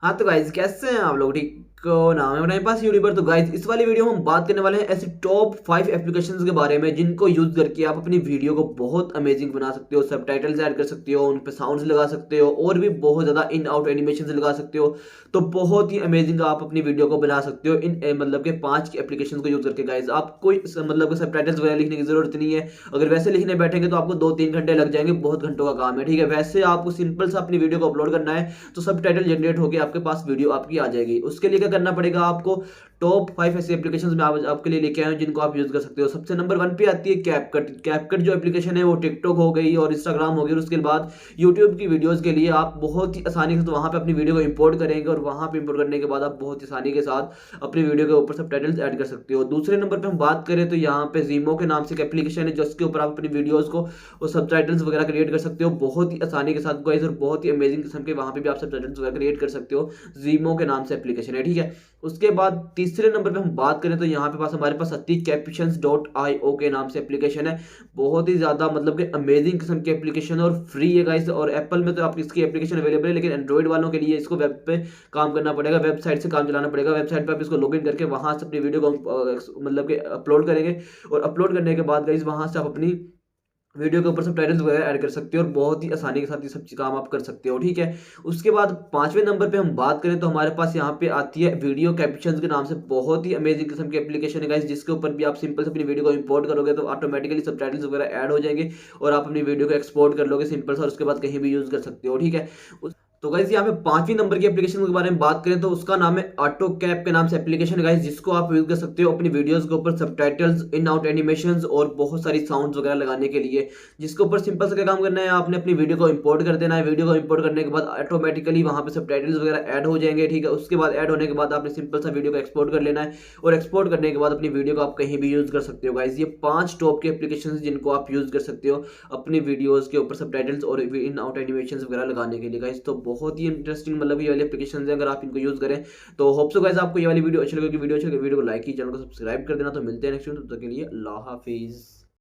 हाँ तो गाइज कैसे हैं आप लोग, ठीक को नाम है मेरे पास यूट्यूबर। तो गाइज इस वाली वीडियो में हम बात करने वाले हैं ऐसे टॉप 5 एप्लीकेशंस के बारे में जिनको यूज करके आप अपनी वीडियो को बहुत अमेजिंग बना सकते हो, सबटाइटल्स ऐड कर सकते हो, उन पे साउंड्स लगा सकते हो और भी बहुत ज्यादा इन आउट एनिमेशंस लगा सकते हो। तो बहुत ही अमेजिंग आप अपनी वीडियो को बना सकते हो इन मतलब के 5 एप्लीकेशन को यूज करके। गाइज आप कोई मतलब सबटाइटल्स वगैरह लिखने की जरूरत नहीं है। अगर वैसे लिखने बैठेंगे तो आपको 2-3 घंटे लग जाएंगे, बहुत घंटों का काम है, ठीक है। वैसे आपको सिंपल सा अपनी वीडियो को अपलोड करना है तो सब टाइटल जनरेट होकर आपके पास वीडियो आपकी आ जाएगी। उसके लिए क्या करना पड़ेगा आपको, टॉप 5 ऐसी एप्लीकेशंस में आपके लिए लेके आए हूं जिनको आप यूज कर सकते हो। सबसे नंबर 1 पे आती है कैपकट। कैपकट जो एप्लीकेशन है वो टिकटॉक हो गई और इंस्टाग्राम हो गई, और उसके बाद यूट्यूब की वीडियोस के लिए आप बहुत ही आसानी से तो वहां पे अपनी वीडियो को इंपोर्ट करेंगे और वहां पे इंपोर्ट करने के बाद आप बहुत ही आसानी के साथ अपनी वीडियो के ऊपर सब टाइटल्स ऐड कर सकते हो। दूसरे नंबर पे हम बात करें तो यहाँ पे जीमो के नाम से एक एप्लीकेशन है जिसके ऊपर आप अपनी वीडियोस को और सब टाइटल्स वगैरह क्रिएट कर सकते हो बहुत ही आसानी के साथ गाइस, और बहुत ही अमेजिंग किस्म के वहां पे भी आप सब टाइटल्स वगैरह क्रिएट कर सकते हो। जीमो के नाम से एप्लीकेशन है, ठीक है। उसके बाद तीसरे नंबर पे हम बात करें तो यहाँ पे पास हमारे पास आती है captions.io के नाम से एप्लीकेशन है। बहुत ही ज्यादा मतलब कि अमेजिंग किस्म की एप्लीकेशन है और फ्री है गाइस। और एप्पल में तो आप इसकी एप्लीकेशन अवेलेबल है, लेकिन एंड्रॉइड वालों के लिए इसको वेब पे काम करना पड़ेगा, वेबसाइट से काम चलाना पड़ेगा। वेबसाइट पे आप इसको लॉगिन करके वहां से अपनी वीडियो को मतलब कि अपलोड करेंगे, और अपलोड करने के बाद गाइस वहां से आप अपनी वीडियो के ऊपर सब टाइटल्स वगैरह ऐड कर सकते हो और बहुत ही आसानी के साथ ये सब काम आप कर सकते हो, ठीक है। उसके बाद पांचवें नंबर पे हम बात करें तो हमारे पास यहाँ पे आती है वीडियो कैप्शंस के नाम से बहुत ही अमेजिंग किस्म की एप्लीकेशन है गाइस, जिसके ऊपर भी आप सिंपल से अपनी वीडियो को इंपोर्ट करोगे तो ऑटोमेटिकली सब टाइटल्स वगैरह ऐड हो जाएंगे और आप अपनी वीडियो को एक्सपोर्ट कर लोगे सिंपल से, और उसके बाद कहीं भी यूज कर सकते हो, ठीक है। तो गाइस यहाँ पे पांचवी नंबर की एप्लीकेशन के बारे में बात करें तो उसका नाम है ऑटो कैप के नाम से एप्लीकेशन है गाइस, जिसको आप यूज कर सकते हो अपनी वीडियोस के ऊपर सबटाइटल्स, इन आउट एनिमेशंस और बहुत सारी साउंड्स वगैरह लगाने के लिए। जिसके ऊपर सिंपल से क्या काम करना है, आपने अपनी वीडियो को इंपोर्ट कर देना है। वीडियो को इंपोर्ट करने के बाद ऑटोमेटिकली वहां पे सबटाइटल्स वगैरह ऐड हो जाएंगे, ठीक है। उसके बाद ऐड होने के बाद आपने सिंपल सा वीडियो को एक्सपोर्ट कर लेना है, और एक्सपोर्ट करने के बाद अपनी वीडियो को आप कहीं भी यूज कर सकते हो गाइस। ये 5 टॉप के एप्लीकेशन जिनको आप यूज कर सकते हो अपनी वीडियोस के ऊपर सबटाइटल्स और इन आउट एनिमेशंस वगैरह लगाने के लिए गाइस। तो बहुत ही इंटरेस्टिंग मतलब ये वाली एप्लीकेशन है, अगर आप इनको यूज करें तो होप सो गाइस आपको ये वाली वीडियो अच्छी लगी। वीडियो अच्छी लगी वीडियो को लाइक कीजिए, चैनल को सब्सक्राइब कर देना। तो मिलते हैं नेक्स्ट वीडियो, तब तक के लिए अल्लाह हाफिज।